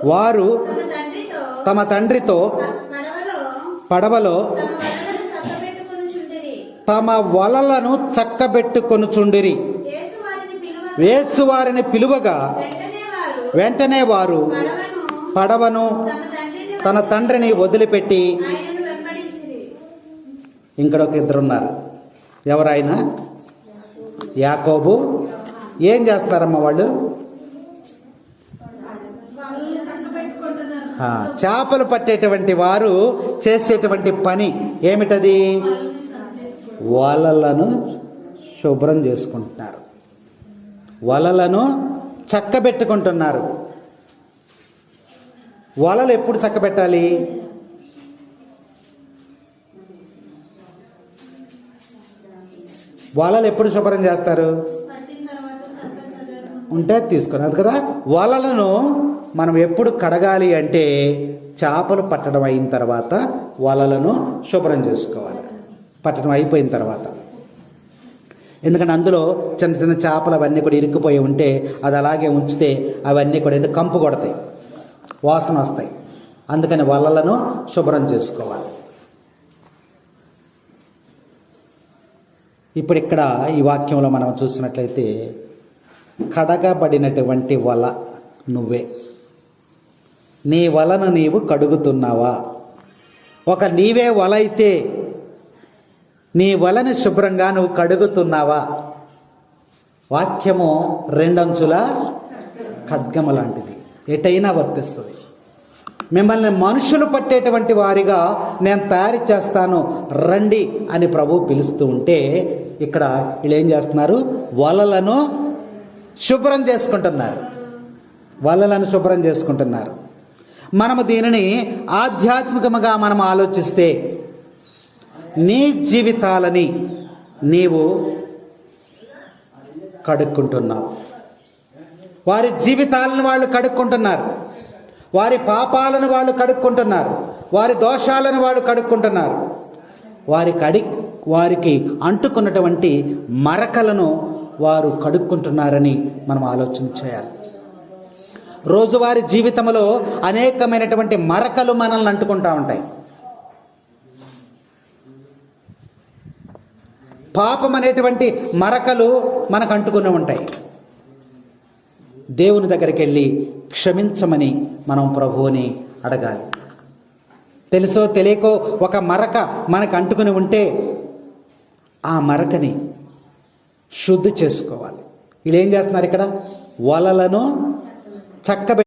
వారు తమ తండ్రితో పడవలో తమ వలలను చక్కబెట్టుకొనుచుండిరి. యేసు వారిని పిలువగా వెంటనే వారు పడవను తన తండ్రిని వదిలిపెట్టి, ఇంకొక ఇద్దరున్నారు. ఎవరైనా? యాకోబు. ఏం చేస్తారమ్మా వాళ్ళు? చేపలు పట్టేటువంటి వారు చేసేటువంటి పని ఏమిటది? వలలను శుభ్రం చేసుకుంటున్నారు, వలలను చక్కబెట్టుకుంటున్నారు. వలలు ఎప్పుడు చక్కబెట్టాలి? వలలు ఎప్పుడు శుభ్రం చేస్తారు? ఉంటే తీసుకున్నారు కదా. వలలను మనం ఎప్పుడు కడగాలి అంటే చేపలు పట్టడం అయిన తర్వాత వలలను శుభ్రం చేసుకోవాలి, పట్టడం అయిపోయిన తర్వాత. ఎందుకంటే అందులో చిన్న చిన్న చేపలు అవన్నీ కూడా ఇరుక్కుపోయి ఉంటే అది అలాగే ఉంచితే అవన్నీ కూడా ఎందుకు కంపు కొడతాయి, వాసన వస్తాయి. అందుకని వలలను శుభ్రం చేసుకోవాలి. ఇప్పుడు ఇక్కడ ఈ వాక్యంలో మనం చూసినట్లయితే కడగబడినటువంటి వల నువ్వే. నీ వలను నీవు కడుగుతున్నావా? ఒక నీవే వల అయితే నీ వలని శుభ్రంగా నువ్వు కడుగుతున్నావా? వాక్యము రెండంచుల ఖడ్గము లాంటిది, ఎటైనా వర్తిస్తుంది. మిమ్మల్ని మనుషులు పట్టేటువంటి వారిగా నేను తయారు చేస్తాను, రండి అని ప్రభు పిలుస్తూ ఉంటే ఇక్కడ వీళ్ళు ఏం చేస్తున్నారు? వలలను శుభ్రం చేసుకుంటున్నారు, వలలను శుభ్రం చేసుకుంటున్నారు. మనము దీనిని ఆధ్యాత్మికముగా మనం ఆలోచిస్తే నీ జీవితాలని నీవు కడుక్కుంటున్నావు. వారి జీవితాలను వాళ్ళు కడుక్కుంటున్నారు, వారి పాపాలను వాళ్ళు కడుక్కుంటున్నారు, వారి దోషాలను వాళ్ళు కడుక్కుంటున్నారు. వారికి అంటుకున్నటువంటి మరకలను వారు కడుక్కుంటున్నారని మనం ఆలోచన చేయాలి. రోజువారీ జీవితంలో అనేకమైనటువంటి మరకలు మనల్ని అంటుకుంటూ ఉంటాయి. పాపం అనేటువంటి మరకలు మనకు అంటుకుని ఉంటాయి. దేవుని దగ్గరికి వెళ్ళి క్షమించమని మనం ప్రభువుని అడగాలి. తెలుసో తెలియకో ఒక మరక మనకు అంటుకుని ఉంటే ఆ మరకని శుద్ధి చేసుకోవాలి. వీళ్ళు ఏం చేస్తున్నారు? ఇక్కడ వలలను చక్కబెట్టి